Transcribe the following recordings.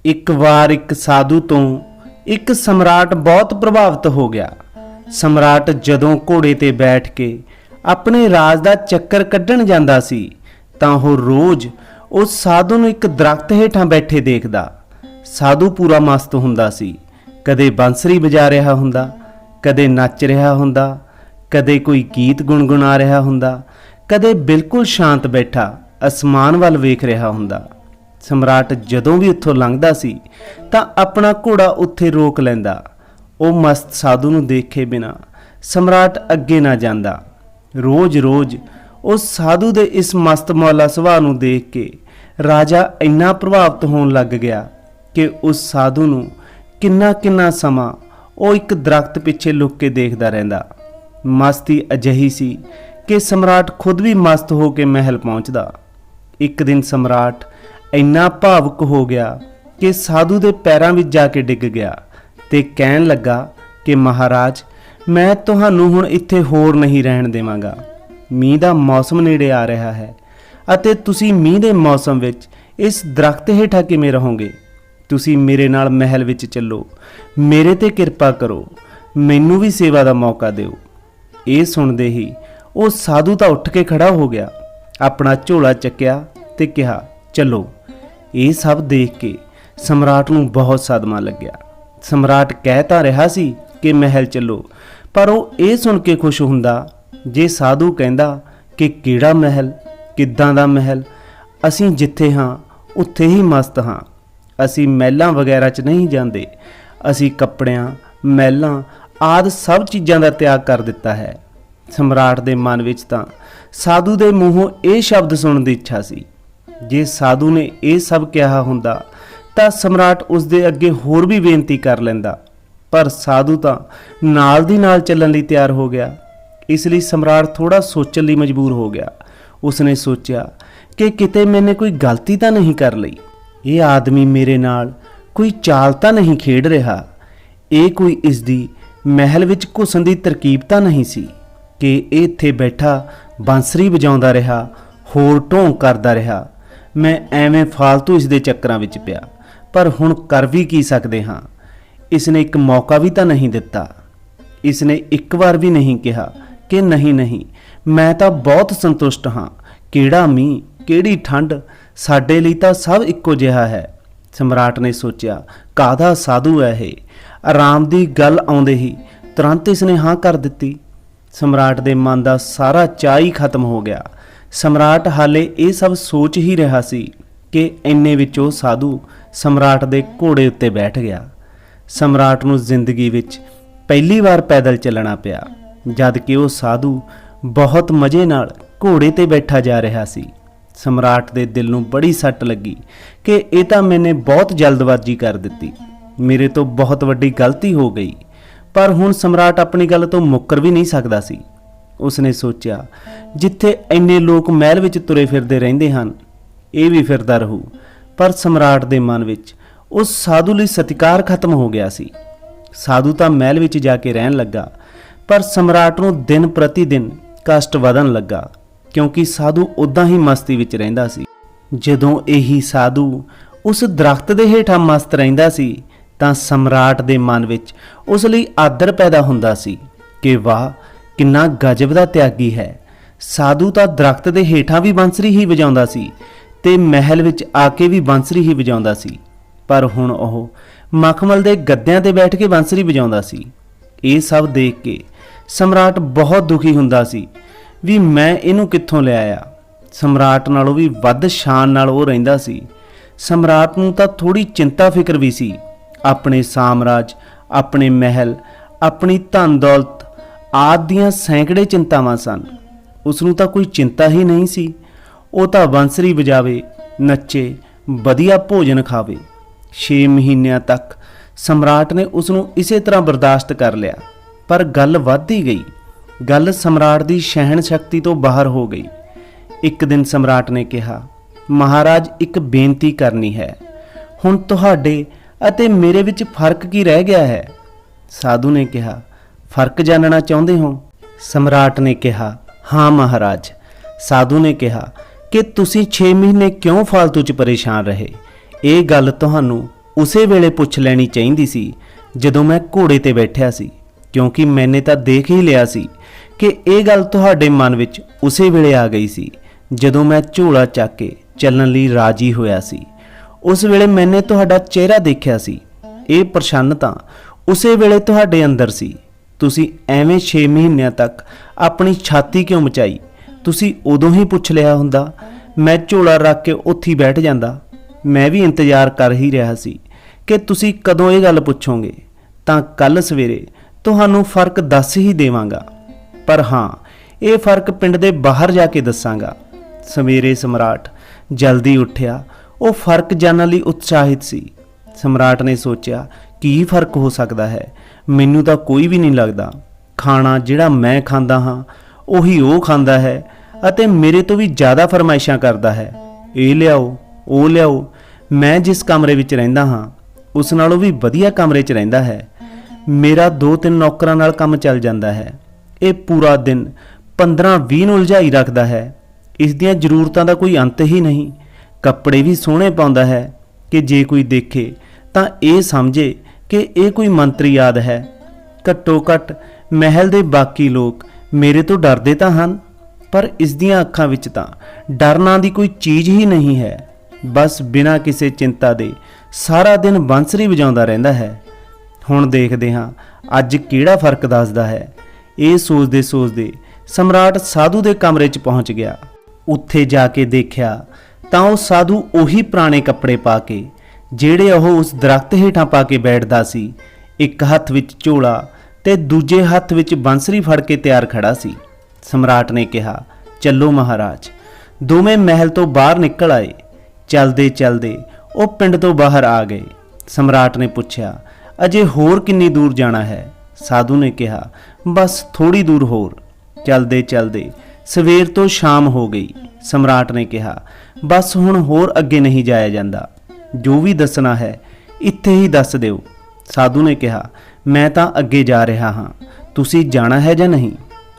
ਇੱਕ ਵਾਰ ਇੱਕ ਸਾਧੂ ਤੋਂ ਇੱਕ ਸਮਰਾਟ ਬਹੁਤ ਪ੍ਰਭਾਵਿਤ ਹੋ ਗਿਆ। ਸਮਰਾਟ ਜਦੋਂ ਘੋੜੇ ਤੇ ਬੈਠ ਕੇ ਆਪਣੇ ਰਾਜ ਦਾ ਚੱਕਰ ਕੱਢਣ ਜਾਂਦਾ ਸੀ ਤਾਂ ਉਹ ਰੋਜ਼ ਉਸ ਸਾਧੂ ਨੂੰ ਇੱਕ ਦਰਖਤ ਹੇਠਾਂ ਬੈਠੇ ਦੇਖਦਾ। ਸਾਧੂ ਪੂਰਾ ਮਸਤ ਹੁੰਦਾ ਸੀ, ਕਦੇ ਬੰਸਰੀ ਵਜਾ ਰਿਹਾ ਹੁੰਦਾ, ਕਦੇ ਨੱਚ ਰਿਹਾ ਹੁੰਦਾ, ਕਦੇ ਕੋਈ ਗੀਤ ਗੁਣਗੁਣਾ ਰਿਹਾ ਹੁੰਦਾ, ਕਦੇ ਬਿਲਕੁਲ ਸ਼ਾਂਤ ਬੈਠਾ ਅਸਮਾਨ ਵੱਲ ਵੇਖ ਰਿਹਾ ਹੁੰਦਾ। ਸਮਰਾਟ ਜਦੋਂ ਵੀ ਉੱਥੋਂ ਲੰਘਦਾ ਸੀ ਤਾਂ ਆਪਣਾ ਘੋੜਾ ਉੱਥੇ ਰੋਕ ਲੈਂਦਾ। ਉਹ ਮਸਤ ਸਾਧੂ ਨੂੰ ਦੇਖੇ ਬਿਨਾਂ ਸਮਰਾਟ ਅੱਗੇ ਨਾ ਜਾਂਦਾ। ਰੋਜ਼-ਰੋਜ਼ ਉਸ ਸਾਧੂ ਦੇ ਇਸ ਮਸਤ ਮੌਲਾ ਸੁਭਾਅ ਨੂੰ ਦੇਖ ਕੇ ਰਾਜਾ ਇੰਨਾ ਪ੍ਰਭਾਵਿਤ ਹੋਣ ਲੱਗ ਗਿਆ ਕਿ ਉਸ ਸਾਧੂ ਨੂੰ ਕਿੰਨਾ ਸਮਾਂ ਉਹ ਇੱਕ ਦਰਖਤ ਪਿੱਛੇ ਲੁਕ ਕੇ ਦੇਖਦਾ ਰਹਿੰਦਾ। ਮਸਤੀ ਅਜਿਹੀ ਸੀ ਕਿ ਸਮਰਾਟ ਖੁਦ ਵੀ ਮਸਤ ਹੋ ਕੇ ਮਹਿਲ ਪਹੁੰਚਦਾ। ਇੱਕ ਦਿਨ ਸਮਰਾਟ ਇੰਨਾ ਭਾਵੁਕ ਹੋ ਗਿਆ ਕਿ ਸਾਧੂ ਦੇ ਪੈਰਾਂ ਵਿੱਚ ਜਾ ਕੇ ਡਿੱਗ ਗਿਆ ਤੇ ਕਹਿਣ ਲੱਗਾ ਕਿ ਮਹਾਰਾਜ, ਮੈਂ ਤੁਹਾਨੂੰ ਹੁਣ ਇੱਥੇ ਹੋਰ ਨਹੀਂ ਰਹਿਣ ਦੇਵਾਂਗਾ। ਮੀਂਹ ਦਾ ਮੌਸਮ ਨੇੜੇ ਆ ਰਿਹਾ ਹੈ ਅਤੇ ਤੁਸੀਂ ਮੀਂਹ ਦੇ ਮੌਸਮ ਵਿੱਚ ਇਸ ਦਰਖਤ ਹੇਠਾਂ ਕਿਵੇਂ ਰਹੋਗੇ? ਤੁਸੀਂ ਮੇਰੇ ਨਾਲ ਮਹਿਲ ਵਿੱਚ ਚੱਲੋ, ਮੇਰੇ ਤੇ ਕਿਰਪਾ ਕਰੋ, ਮੈਨੂੰ ਵੀ ਸੇਵਾ ਦਾ ਮੌਕਾ ਦਿਓ। ਇਹ ਸੁਣਦੇ ਹੀ ਉਹ ਸਾਧੂ ਤਾਂ ਉੱਠ ਕੇ ਖੜਾ ਹੋ ਗਿਆ, ਆਪਣਾ ਝੋਲਾ ਚੱਕਿਆ ਤੇ ਕਿਹਾ, ਚਲੋ। ਇਹ ਸਭ ਦੇਖ ਕੇ ਸਮਰਾਟ ਨੂੰ ਬਹੁਤ ਸਦਮਾ ਲੱਗਿਆ। ਸਮਰਾਟ ਕਹਿ ਤਾਂ ਰਿਹਾ ਸੀ ਕਿ ਮਹਿਲ ਚੱਲੋ, ਪਰ ਉਹ ਇਹ ਸੁਣ ਕੇ ਖੁਸ਼ ਹੁੰਦਾ ਜੇ ਸਾਧੂ ਕਹਿੰਦਾ ਕਿ ਕਿਹੜਾ ਮਹਿਲ, ਕਿੱਦਾਂ ਦਾ ਮਹਿਲ, ਅਸੀਂ ਜਿੱਥੇ ਹਾਂ ਉੱਥੇ ਹੀ ਮਸਤ ਹਾਂ, ਅਸੀਂ ਮਹਿਲਾਂ ਵਗੈਰਾ 'ਚ ਨਹੀਂ ਜਾਂਦੇ, ਅਸੀਂ ਕੱਪੜਿਆਂ, ਮਹਿਲਾਂ ਆਦਿ ਸਭ ਚੀਜ਼ਾਂ ਦਾ ਤਿਆਗ ਕਰ ਦਿੱਤਾ ਹੈ। ਸਮਰਾਟ ਦੇ ਮਨ ਵਿੱਚ ਤਾਂ ਸਾਧੂ ਦੇ ਮੂੰਹੋਂ ਇਹ ਸ਼ਬਦ ਸੁਣਨ ਦੀ ਇੱਛਾ ਸੀ। ਜੇ ਸਾਧੂ ਨੇ ਇਹ ਸਭ ਕਿਹਾ ਹੁੰਦਾ ਤਾਂ ਸਮਰਾਟ ਉਸ ਦੇ ਅੱਗੇ ਹੋਰ ਵੀ ਬੇਨਤੀ ਕਰ ਲੈਂਦਾ, ਪਰ ਸਾਧੂ ਤਾਂ ਨਾਲ ਦੀ ਨਾਲ ਚੱਲਣ ਲਈ ਤਿਆਰ ਹੋ ਗਿਆ। ਇਸ ਲਈ ਸਮਰਾਟ ਥੋੜਾ ਸੋਚਣ ਲਈ ਮਜਬੂਰ ਹੋ ਗਿਆ। ਉਸਨੇ ਸੋਚਿਆ ਕਿ ਕਿਤੇ ਮੈਨੇ ਕੋਈ ਗਲਤੀ ਤਾਂ ਨਹੀਂ ਕਰ ਲਈ, ਇਹ ਆਦਮੀ ਮੇਰੇ ਨਾਲ ਕੋਈ ਚਾਲ ਤਾਂ ਨਹੀਂ ਖੇਡ ਰਿਹਾ, ਇਹ ਕੋਈ ਇਸ ਦੀ ਮਹਿਲ ਵਿੱਚ ਘੁਸਣ ਦੀ ਤਰਕੀਬ ਤਾਂ ਨਹੀਂ ਸੀ ਕਿ ਇਹ ਇੱਥੇ ਬੈਠਾ ਬਾਂਸਰੀ ਵਜਾਉਂਦਾ ਰਿਹਾ, ਹੋਰ ਢੋਂਗ ਕਰਦਾ ਰਿਹਾ। ਮੈਂ ਐਵੇਂ ਫਾਲਤੂ ਇਸ ਦੇ ਚੱਕਰਾਂ ਵਿੱਚ ਪਿਆ, ਪਰ ਹੁਣ ਕਰ ਵੀ ਕੀ ਸਕਦੇ ਹਾਂ। ਇਸਨੇ ਇੱਕ ਮੌਕਾ ਵੀ ਤਾਂ ਨਹੀਂ ਦਿੱਤਾ। ਇਸਨੇ ਇੱਕ ਵਾਰ ਵੀ ਨਹੀਂ ਕਿਹਾ ਕਿ ਨਹੀਂ, ਮੈਂ ਤਾਂ ਬਹੁਤ ਸੰਤੁਸ਼ਟ ਹਾਂ, ਕਿਹੜਾ ਮੀਂਹ, ਕਿਹੜੀ ਠੰਡ, ਸਾਡੇ ਲਈ ਤਾਂ ਸਭ ਇੱਕੋ ਜਿਹਾ ਹੈ। ਸਮਰਾਟ ਨੇ ਸੋਚਿਆ, ਕਾਹਦਾ ਸਾਧੂ ਹੈ ਇਹ। ਆਰਾਮ ਦੀ ਗੱਲ ਆਉਂਦੇ ਹੀ ਤੁਰੰਤ ਇਸਨੇ ਹਾਂ ਕਰ ਦਿੱਤੀ। ਸਮਰਾਟ ਦੇ ਮਨ ਦਾ ਸਾਰਾ ਚਾਅ ਹੀ ਖਤਮ ਹੋ ਗਿਆ। ਸਮਰਾਟ ਹਾਲੇ ਇਹ ਸਭ ਸੋਚ ਹੀ ਰਿਹਾ ਸੀ ਕਿ ਇੰਨੇ ਵਿੱਚ ਉਹ ਸਾਧੂ ਸਮਰਾਟ ਦੇ ਘੋੜੇ ਉੱਤੇ ਬੈਠ ਗਿਆ। ਸਮਰਾਟ ਨੂੰ ਜ਼ਿੰਦਗੀ ਵਿੱਚ ਪਹਿਲੀ ਵਾਰ ਪੈਦਲ ਚੱਲਣਾ ਪਿਆ, ਜਦ ਕਿ ਉਹ ਸਾਧੂ ਬਹੁਤ ਮਜ਼ੇ ਨਾਲ ਘੋੜੇ ਤੇ ਬੈਠਾ ਜਾ ਰਿਹਾ ਸੀ। ਸਮਰਾਟ ਦੇ ਦਿਲ ਨੂੰ ਬੜੀ ਸੱਟ ਲੱਗੀ ਕਿ ਇਹ ਤਾਂ ਮੈਨੇ ਬਹੁਤ ਜਲਦਬਾਜ਼ੀ ਕਰ ਦਿੱਤੀ, ਮੇਰੇ ਤੋਂ ਬਹੁਤ ਵੱਡੀ ਗਲਤੀ ਹੋ ਗਈ। ਪਰ ਹੁਣ ਸਮਰਾਟ ਆਪਣੀ ਗੱਲ ਤੋਂ ਮੁੱਕਰ ਵੀ ਨਹੀਂ ਸਕਦਾ ਸੀ। ਉਸਨੇ ਸੋਚਿਆ, ਜਿੱਥੇ ਇੰਨੇ ਲੋਕ ਮਹਿਲ ਵਿੱਚ ਤੁਰੇ ਫਿਰਦੇ ਰਹਿੰਦੇ ਹਨ, ਇਹ ਵੀ ਫਿਰਦਾ ਰਹੂ। ਪਰ ਸਮਰਾਟ ਦੇ ਮਨ ਵਿੱਚ ਉਸ ਸਾਧੂ ਲਈ ਸਤਿਕਾਰ ਖਤਮ ਹੋ ਗਿਆ ਸੀ। ਸਾਧੂ ਤਾਂ ਮਹਿਲ ਵਿੱਚ ਜਾ ਕੇ ਰਹਿਣ ਲੱਗਾ, ਪਰ ਸਮਰਾਟ ਨੂੰ ਦਿਨ ਪ੍ਰਤੀ ਦਿਨ ਕਸ਼ਟ ਵਧਣ ਲੱਗਾ, ਕਿਉਂਕਿ ਸਾਧੂ ਉੱਦਾਂ ਹੀ ਮਸਤੀ ਵਿੱਚ ਰਹਿੰਦਾ ਸੀ। ਜਦੋਂ ਇਹੀ ਸਾਧੂ ਉਸ ਦਰਖਤ ਦੇ ਹੇਠਾਂ ਮਸਤ ਰਹਿੰਦਾ ਸੀ ਤਾਂ ਸਮਰਾਟ ਦੇ ਮਨ ਵਿੱਚ ਉਸ ਲਈ ਆਦਰ ਪੈਦਾ ਹੁੰਦਾ ਸੀ ਕਿ ਵਾਹ, ਕਿੰਨਾ ਗਜਬ ਦਾ ਤਿਆਗੀ ਹੈ। ਸਾਧੂ ਤਾਂ ਦਰਖਤ ਦੇ ਹੇਠਾਂ ਵੀ ਬੰਸਰੀ ਹੀ ਵਜਾਉਂਦਾ ਸੀ ਤੇ ਮਹਿਲ ਵਿੱਚ ਆ ਕੇ ਵੀ ਬੰਸਰੀ ਹੀ ਵਜਾਉਂਦਾ ਸੀ, ਪਰ ਹੁਣ ਉਹ ਮਖਮਲ ਦੇ ਗੱਦਿਆਂ ਤੇ ਬੈਠ ਕੇ ਬੰਸਰੀ ਵਜਾਉਂਦਾ ਸੀ। ਇਹ ਸਭ ਦੇਖ ਕੇ ਸਮਰਾਟ ਬਹੁਤ ਦੁਖੀ ਹੁੰਦਾ ਸੀ ਵੀ ਮੈਂ ਇਹਨੂੰ ਕਿੱਥੋਂ ਲੈ ਆਇਆ। ਸਮਰਾਟ ਨਾਲੋਂ ਵੀ ਵੱਧ ਸ਼ਾਨ ਨਾਲ ਉਹ ਰਹਿੰਦਾ ਸੀ। ਸਮਰਾਟ ਨੂੰ ਤਾਂ ਥੋੜੀ ਚਿੰਤਾ ਫਿਕਰ ਵੀ ਸੀ। ਆਪਣੇ ਸਾਮਰਾਜ, ਆਪਣੇ ਮਹਿਲ, ਆਪਣੀ ਧਨ ਦੌਲਤ ਆਦਿ ਦੀਆਂ ਸੈਂਕੜੇ ਚਿੰਤਾਵਾਂ ਸਨ। ਉਸ ਨੂੰ ਤਾਂ ਕੋਈ ਚਿੰਤਾ ਹੀ ਨਹੀਂ ਸੀ। ਉਹ ਤਾਂ ਬੰਸਰੀ ਵਜਾਵੇ, ਨੱਚੇ, ਵਧੀਆ ਭੋਜਨ ਖਾਵੇ। 6 ਮਹੀਨਿਆਂ ਤੱਕ ਸਮਰਾਟ ਨੇ ਉਸ ਨੂੰ ਇਸੇ ਤਰ੍ਹਾਂ ਬਰਦਾਸ਼ਤ ਕਰ ਲਿਆ, ਪਰ ਗੱਲ ਵੱਧਦੀ ਗਈ। ਗੱਲ ਸਮਰਾਟ ਦੀ ਸਹਿਣ ਸ਼ਕਤੀ ਤੋਂ ਬਾਹਰ ਹੋ ਗਈ। ਇੱਕ ਦਿਨ ਸਮਰਾਟ ਨੇ ਕਿਹਾ, ਮਹਾਰਾਜ, ਇੱਕ ਬੇਨਤੀ ਕਰਨੀ ਹੈ। ਹੁਣ ਤੁਹਾਡੇ ਅਤੇ ਮੇਰੇ ਵਿੱਚ ਫਰਕ ਕੀ ਰਹਿ ਗਿਆ ਹੈ? ਸਾਧੂ ਨੇ ਕਿਹਾ, ਫਰਕ ਜਾਣਨਾ ਚਾਹੁੰਦੇ ਹੋ? ਸਮਰਾਟ ਨੇ ਕਿਹਾ, ਹਾਂ ਮਹਾਰਾਜ। ਸਾਧੂ ਨੇ ਕਿਹਾ ਕਿ ਤੁਸੀਂ 6 ਮਹੀਨੇ ਕਿਉਂ ਫਾਲਤੂ 'ਚ ਪਰੇਸ਼ਾਨ ਰਹੇ? ਇਹ ਗੱਲ ਤੁਹਾਨੂੰ ਉਸੇ ਵੇਲੇ ਪੁੱਛ ਲੈਣੀ ਚਾਹੀਦੀ ਸੀ ਜਦੋਂ ਮੈਂ ਘੋੜੇ ਤੇ ਬੈਠਿਆ ਸੀ, ਕਿਉਂਕਿ ਮੈਨੇ ਤਾਂ ਦੇਖ ਹੀ ਲਿਆ ਸੀ ਕਿ ਇਹ ਗੱਲ ਤੁਹਾਡੇ ਮਨ ਵਿੱਚ ਉਸੇ ਵੇਲੇ ਆ ਗਈ ਸੀ ਜਦੋਂ ਮੈਂ ਝੋਲਾ ਚੱਕ ਕੇ ਚੱਲਣ ਲਈ ਰਾਜੀ ਹੋਇਆ ਸੀ। ਉਸ ਵੇਲੇ ਮੈਨੇ ਤੁਹਾਡਾ ਚਿਹਰਾ ਦੇਖਿਆ ਸੀ। ਇਹ ਪ੍ਰਸੰਨਤਾ ਉਸੇ ਵੇਲੇ ਤੁਹਾਡੇ ਅੰਦਰ ਸੀ। ਤੁਸੀਂ ਐਵੇਂ 6 ਮਹੀਨਿਆਂ ਤੱਕ ਆਪਣੀ ਛਾਤੀ ਕਿਉਂ ਮਚਾਈ? ਤੁਸੀਂ ਉਦੋਂ ਹੀ ਪੁੱਛ ਲਿਆ ਹੁੰਦਾ, ਮੈਂ ਝੋਲਾ ਰੱਖ ਕੇ ਉੱਥੇ ਹੀ ਬੈਠ ਜਾਂਦਾ। ਮੈਂ ਵੀ ਇੰਤਜ਼ਾਰ ਕਰ ਹੀ ਰਿਹਾ ਸੀ ਕਿ ਤੁਸੀਂ ਕਦੋਂ ਇਹ ਗੱਲ ਪੁੱਛੋਗੇ, ਤਾਂ ਕੱਲ ਸਵੇਰੇ ਤੁਹਾਨੂੰ ਫਰਕ ਦੱਸ ਹੀ ਦੇਵਾਂਗਾ। ਪਰ ਹਾਂ, ਇਹ ਫਰਕ ਪਿੰਡ ਦੇ ਬਾਹਰ ਜਾ ਕੇ ਦੱਸਾਂਗਾ। ਸਵੇਰੇ ਸਮਰਾਟ ਜਲਦੀ ਉੱਠਿਆ। ਉਹ ਫਰਕ ਜਾਣਨ ਲਈ ਉਤਸ਼ਾਹਿਤ ਸੀ। ਸਮਰਾਟ ਨੇ ਸੋਚਿਆ, ਕੀ ਫਰਕ ਹੋ ਸਕਦਾ ਹੈ? ਮੈਨੂੰ ਤਾਂ ਕੋਈ ਵੀ ਨਹੀਂ ਲੱਗਦਾ। ਖਾਣਾ ਜਿਹੜਾ ਮੈਂ ਖਾਂਦਾ ਹਾਂ ਉਹੀ ਉਹ ਖਾਂਦਾ ਹੈ ਅਤੇ ਮੇਰੇ ਤੋਂ ਵੀ ਜ਼ਿਆਦਾ ਫਰਮਾਇਸ਼ਾਂ ਕਰਦਾ ਹੈ। ਇਹ ਲਿਆਓ, ਉਹ ਲਿਆਓ। ਮੈਂ ਜਿਸ ਕਮਰੇ ਵਿੱਚ ਰਹਿੰਦਾ ਹਾਂ ਉਸ ਨਾਲੋਂ ਵੀ ਵਧੀਆ ਕਮਰੇ 'ਚ ਰਹਿੰਦਾ ਹੈ। ਮੇਰਾ 2-3 ਨੌਕਰਾਂ ਨਾਲ ਕੰਮ ਚੱਲ ਜਾਂਦਾ ਹੈ। ਇਹ ਪੂਰਾ ਦਿਨ 15-20 ਨੂੰ ਉਲਝਾਈ ਰੱਖਦਾ ਹੈ। ਇਸ ਦੀਆਂ ਜ਼ਰੂਰਤਾਂ ਦਾ ਕੋਈ ਅੰਤ ਹੀ ਨਹੀਂ। ਕੱਪੜੇ ਵੀ ਸੋਹਣੇ ਪਾਉਂਦਾ ਹੈ ਕਿ ਜੇ ਕੋਈ ਦੇਖੇ ਤਾਂ ਇਹ ਸਮਝੇ ਕਿ ਇਹ ਕੋਈ ਮੰਤਰੀ ਆਦ ਹੈ। ਘੱਟੋ ਘੱਟ ਮਹਿਲ ਦੇ ਬਾਕੀ ਲੋਕ ਮੇਰੇ ਤੋਂ ਡਰਦੇ ਤਾਂ ਹਨ, ਪਰ ਇਸ ਦੀਆਂ ਅੱਖਾਂ ਵਿੱਚ ਤਾਂ ਡਰ ਨਾਂ ਦੀ ਕੋਈ ਚੀਜ਼ ਹੀ ਨਹੀਂ ਹੈ। ਬਸ ਬਿਨਾਂ ਕਿਸੇ ਚਿੰਤਾ ਦੇ ਸਾਰਾ ਦਿਨ ਬੰਸਰੀ ਵਜਾਉਂਦਾ ਰਹਿੰਦਾ ਹੈ। ਹੁਣ ਦੇਖਦੇ ਹਾਂ ਅੱਜ ਕਿਹੜਾ ਫਰਕ ਦੱਸਦਾ ਹੈ। ਇਹ ਸੋਚਦੇ ਸਮਰਾਟ ਸਾਧੂ ਦੇ ਕਮਰੇ 'ਚ ਪਹੁੰਚ ਗਿਆ। ਉੱਥੇ ਜਾ ਕੇ ਦੇਖਿਆ ਤਾਂ ਉਹ ਸਾਧੂ ਉਹੀ ਪੁਰਾਣੇ ਕੱਪੜੇ ਪਾ ਕੇ ਜਿਹੜੇ ਉਹ ਉਸ ਦਰਖਤ ਹੇਠਾਂ ਪਾ ਕੇ ਬੈਠਦਾ ਸੀ, ਇੱਕ ਹੱਥ ਵਿੱਚ ਝੋਲਾ ਤੇ ਦੂਜੇ ਹੱਥ ਵਿੱਚ ਬੰਸਰੀ ਫੜ ਕੇ ਤਿਆਰ ਖੜਾ ਸੀ। ਸਮਰਾਟ ਨੇ ਕਿਹਾ, ਚੱਲੋ ਮਹਾਰਾਜ। ਦੋਵੇਂ ਮਹਿਲ ਤੋਂ ਬਾਹਰ ਨਿਕਲ ਆਏ। ਚਲਦੇ ਉਹ ਪਿੰਡ ਤੋਂ ਬਾਹਰ ਆ ਗਏ। ਸਮਰਾਟ ਨੇ ਪੁੱਛਿਆ, ਅਜੇ ਹੋਰ ਕਿੰਨੀ ਦੂਰ ਜਾਣਾ ਹੈ? ਸਾਧੂ ਨੇ ਕਿਹਾ, ਬਸ ਥੋੜੀ ਦੂਰ ਹੋਰ। ਚਲਦੇ ਸਵੇਰ ਤੋਂ ਸ਼ਾਮ ਹੋ ਗਈ। ਸਮਰਾਟ ਨੇ ਕਿਹਾ, ਬਸ ਹੁਣ ਹੋਰ ਅੱਗੇ ਨਹੀਂ ਜਾਇਆ ਜਾਂਦਾ। ਜੋ ਵੀ ਦੱਸਣਾ ਹੈ ਇੱਥੇ ਹੀ ਦੱਸ ਦਿਓ। ਸਾਧੂ ਨੇ ਕਿਹਾ, ਮੈਂ ਤਾਂ ਅੱਗੇ ਜਾ ਰਿਹਾ ਹਾਂ, ਤੁਸੀਂ ਜਾਣਾ ਹੈ ਜਾਂ ਨਹੀਂ?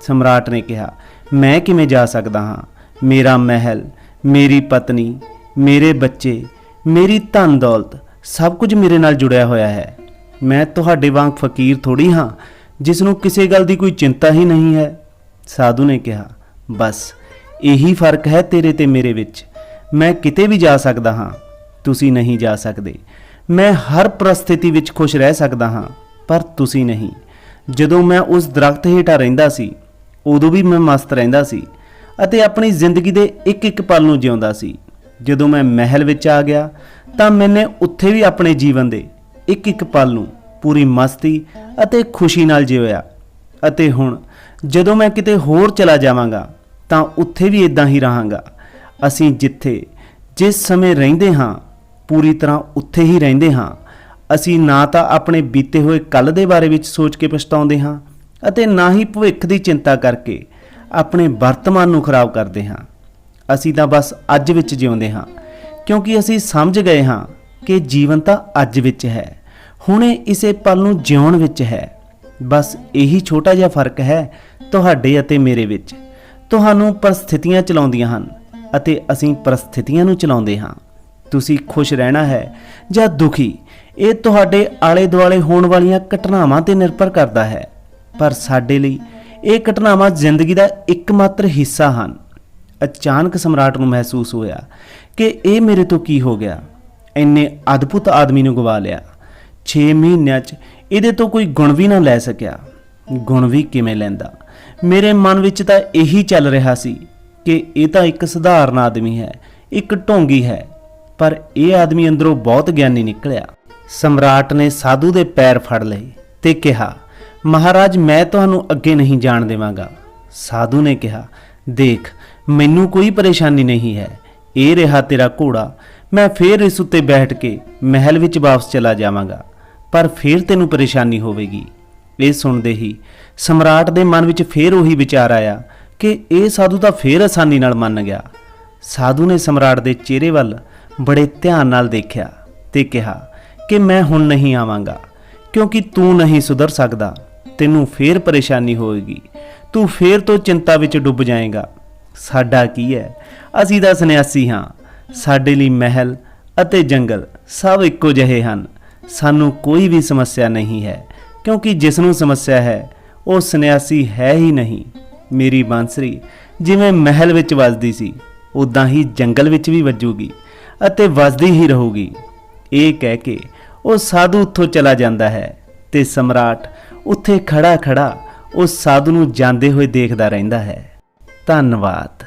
ਸਮਰਾਟ ਨੇ ਕਿਹਾ, ਮੈਂ ਕਿਵੇਂ ਜਾ ਸਕਦਾ ਹਾਂ? ਮੇਰਾ ਮਹਿਲ, ਮੇਰੀ ਪਤਨੀ, ਮੇਰੇ ਬੱਚੇ, ਮੇਰੀ ਧਨ ਦੌਲਤ ਸਭ ਕੁਝ ਮੇਰੇ ਨਾਲ ਜੁੜਿਆ ਹੋਇਆ ਹੈ। ਮੈਂ ਤੁਹਾਡੇ ਵਾਂਗ ਫਕੀਰ ਥੋੜੀ ਹਾਂ ਜਿਸ ਨੂੰ ਕਿਸੇ ਗੱਲ ਦੀ ਕੋਈ ਚਿੰਤਾ ਹੀ ਨਹੀਂ ਹੈ। ਸਾਧੂ ਨੇ ਕਿਹਾ, ਬਸ ਇਹੀ ਫਰਕ ਹੈ ਤੇਰੇ ਤੇ ਮੇਰੇ ਵਿੱਚ। ਮੈਂ ਕਿਤੇ ਵੀ ਜਾ ਸਕਦਾ ਹਾਂ, ਤੁਸੀਂ ਨਹੀਂ ਜਾ ਸਕਦੇ। ਮੈਂ ਹਰ ਪਰਿਸਥਿਤੀ ਵਿੱਚ ਖੁਸ਼ ਰਹਿ ਸਕਦਾ ਹਾਂ, ਪਰ ਤੁਸੀਂ ਨਹੀਂ। ਜਦੋਂ ਮੈਂ ਉਸ ਦਰਖਤ ਹੇਠਾਂ ਰਹਿੰਦਾ ਸੀ ਉਦੋਂ ਵੀ ਮੈਂ ਮਸਤ ਰਹਿੰਦਾ ਸੀ ਅਤੇ ਆਪਣੀ ਜ਼ਿੰਦਗੀ ਦੇ ਇੱਕ ਪਲ ਨੂੰ ਜਿਉਂਦਾ ਸੀ। ਜਦੋਂ ਮੈਂ ਮਹਿਲ ਵਿੱਚ ਆ ਗਿਆ ਤਾਂ ਮੈਨੇ ਉੱਥੇ ਵੀ ਆਪਣੇ ਜੀਵਨ ਦੇ ਇੱਕ ਪਲ ਨੂੰ ਪੂਰੀ ਮਸਤੀ ਅਤੇ ਖੁਸ਼ੀ ਨਾਲ ਜਿਉਇਆ। ਅਤੇ ਹੁਣ ਜਦੋਂ ਮੈਂ ਕਿਤੇ ਹੋਰ ਚਲਾ ਜਾਵਾਂਗਾ ਤਾਂ ਉੱਥੇ ਵੀ ਇਦਾਂ ਹੀ ਰਹਾਂਗਾ। ਅਸੀਂ ਜਿਸ ਸਮੇਂ ਰਹਿੰਦੇ ਹਾਂ ਪੂਰੀ ਤਰ੍ਹਾਂ ਉੱਥੇ ਹੀ ਰਹਿੰਦੇ ਹਾਂ। ਅਸੀਂ ਨਾ ਤਾਂ ਆਪਣੇ ਬੀਤੇ ਹੋਏ ਕੱਲ ਦੇ ਬਾਰੇ ਵਿੱਚ ਸੋਚ ਕੇ ਪਛਤਾਉਂਦੇ ਹਾਂ ਅਤੇ ਨਾ ਹੀ ਭਵਿੱਖ ਦੀ ਚਿੰਤਾ ਕਰਕੇ ਆਪਣੇ ਵਰਤਮਾਨ ਨੂੰ ਖਰਾਬ ਕਰਦੇ ਹਾਂ। ਅਸੀਂ ਤਾਂ ਬਸ ਅੱਜ ਵਿੱਚ ਜਿਉਂਦੇ ਹਾਂ, ਕਿਉਂਕਿ ਅਸੀਂ ਸਮਝ ਗਏ ਹਾਂ ਕਿ ਜੀਵਨ ਤਾਂ ਅੱਜ ਵਿੱਚ ਹੈ, ਹੁਣੇ ਇਸੇ ਪਲ ਨੂੰ ਜਿਉਣ ਵਿੱਚ ਹੈ। ਬਸ ਇਹੀ ਛੋਟਾ ਜਿਹਾ ਫਰਕ ਹੈ ਤੁਹਾਡੇ ਅਤੇ ਮੇਰੇ ਵਿੱਚ। ਤੁਹਾਨੂੰ ਪਰਿਸਥਿਤੀਆਂ ਚਲਾਉਂਦੀਆਂ ਹਨ ਅਤੇ ਅਸੀਂ ਪਰਿਸਥਿਤੀਆਂ ਨੂੰ ਚਲਾਉਂਦੇ ਹਾਂ। ਤੁਸੀਂ ਖੁਸ਼ ਰਹਿਣਾ ਹੈ ਜਾਂ ਦੁਖੀ, ਇਹ ਤੁਹਾਡੇ ਆਲੇ ਦੁਆਲੇ ਹੋਣ ਵਾਲੀਆਂ ਘਟਨਾਵਾਂ ਤੇ ਨਿਰਭਰ ਕਰਦਾ ਹੈ। ਪਰ ਸਾਡੇ ਲਈ ਇਹ ਘਟਨਾਵਾਂ ਜ਼ਿੰਦਗੀ ਦਾ ਇੱਕਮਾਤਰ ਹਿੱਸਾ ਹਨ। ਅਚਾਨਕ ਸਮਰਾਟ ਨੂੰ ਮਹਿਸੂਸ ਹੋਇਆ ਕਿ ਇਹ ਮੇਰੇ ਤੋਂ ਕੀ ਹੋ ਗਿਆ। ਇੰਨੇ ਅਦਭੁਤ ਆਦਮੀ ਨੂੰ ਗਵਾ ਲਿਆ। 6 ਮਹੀਨਿਆਂ 'ਚ ਇਹਦੇ ਤੋਂ ਕੋਈ ਗੁਣ ਵੀ ਨਾ ਲੈ ਸਕਿਆ। ਗੁਣ ਵੀ ਕਿਵੇਂ ਲੈਂਦਾ? ਮੇਰੇ ਮਨ ਵਿੱਚ ਤਾਂ ਇਹੀ ਚੱਲ ਰਿਹਾ ਸੀ ਕਿ ਇਹ ਤਾਂ ਇੱਕ ਸਧਾਰਨ ਆਦਮੀ ਹੈ, ਇੱਕ ਢੋਂਗੀ ਹੈ, ਪਰ ਇਹ ਆਦਮੀ ਅੰਦਰੋਂ ਬਹੁਤ ਗਿਆਨੀ ਨਿਕਲਿਆ। ਸਮਰਾਟ ਨੇ ਸਾਧੂ ਦੇ ਪੈਰ ਫੜ ਲਏ ਤੇ ਕਿਹਾ, ਮਹਾਰਾਜ ਮੈਂ ਤੁਹਾਨੂੰ ਅੱਗੇ ਨਹੀਂ ਜਾਣ ਦੇਵਾਂਗਾ। ਸਾਧੂ ਨੇ ਕਿਹਾ, ਦੇਖ ਮੈਨੂੰ ਕੋਈ ਪਰੇਸ਼ਾਨੀ ਨਹੀਂ ਹੈ। ਇਹ ਰਿਹਾ ਤੇਰਾ ਘੋੜਾ, ਮੈਂ ਫੇਰ ਇਸ ਉੱਤੇ ਬੈਠ ਕੇ ਮਹਿਲ ਵਿੱਚ ਵਾਪਸ ਚਲਾ ਜਾਵਾਂਗਾ, ਪਰ ਫੇਰ ਤੈਨੂੰ ਪਰੇਸ਼ਾਨੀ ਹੋਵੇਗੀ। ਇਹ ਸੁਣਦੇ ਹੀ ਸਮਰਾਟ ਦੇ ਮਨ ਵਿੱਚ ਫੇਰ ਉਹੀ ਵਿਚਾਰ ਆਇਆ ਕਿ ਇਹ ਸਾਧੂ ਤਾਂ ਫੇਰ ਆਸਾਨੀ ਨਾਲ ਮੰਨ ਗਿਆ। ਸਾਧੂ ਨੇ ਸਮਰਾਟ ਦੇ ਚਿਹਰੇ ਵੱਲ ਬੜੇ ਧਿਆਨ ਨਾਲ ਦੇਖਿਆ ਤੇ ਕਿਹਾ ਕਿ ਮੈਂ ਹੁਣ ਨਹੀਂ ਆਵਾਂਗਾ, ਕਿਉਂਕਿ ਤੂੰ ਨਹੀਂ ਸੁਧਰ ਸਕਦਾ। ਤੈਨੂੰ ਫੇਰ ਪਰੇਸ਼ਾਨੀ ਹੋਵੇਗੀ, ਤੂੰ ਫੇਰ ਤੋਂ ਚਿੰਤਾ ਵਿੱਚ ਡੁੱਬ ਜਾਏਗਾ। ਸਾਡਾ ਕੀ ਹੈ, ਅਸੀਂ ਤਾਂ ਸੰਨਿਆਸੀ ਹਾਂ। ਸਾਡੇ ਲਈ ਮਹਿਲ ਅਤੇ ਜੰਗਲ ਸਭ ਇੱਕੋ ਜਿਹੇ ਹਨ। ਸਾਨੂੰ ਕੋਈ ਵੀ ਸਮੱਸਿਆ ਨਹੀਂ ਹੈ, ਕਿਉਂਕਿ ਜਿਸ ਨੂੰ ਸਮੱਸਿਆ ਹੈ ਉਹ ਸੰਨਿਆਸੀ ਹੈ ਹੀ ਨਹੀਂ। ਮੇਰੀ ਬਾਂਸਰੀ ਜਿਵੇਂ ਮਹਿਲ ਵਿੱਚ ਵੱਜਦੀ ਸੀ, ਉਦਾਂ ਹੀ ਜੰਗਲ ਵਿੱਚ ਵੀ ਵੱਜੂਗੀ ਅਤੇ ਵੱਜਦੀ ਹੀ ਰਹੂਗੀ। ਇਹ ਕਹਿ ਕੇ ਉਹ ਸਾਧੂ ਉੱਥੋਂ ਚਲਾ ਜਾਂਦਾ ਹੈ ਤੇ ਸਮਰਾਟ ਉੱਥੇ ਖੜਾ ਖੜਾ ਉਸ ਸਾਧੂ ਨੂੰ ਜਾਂਦੇ ਹੋਏ ਦੇਖਦਾ ਰਹਿੰਦਾ ਹੈ। ਧੰਨਵਾਦ।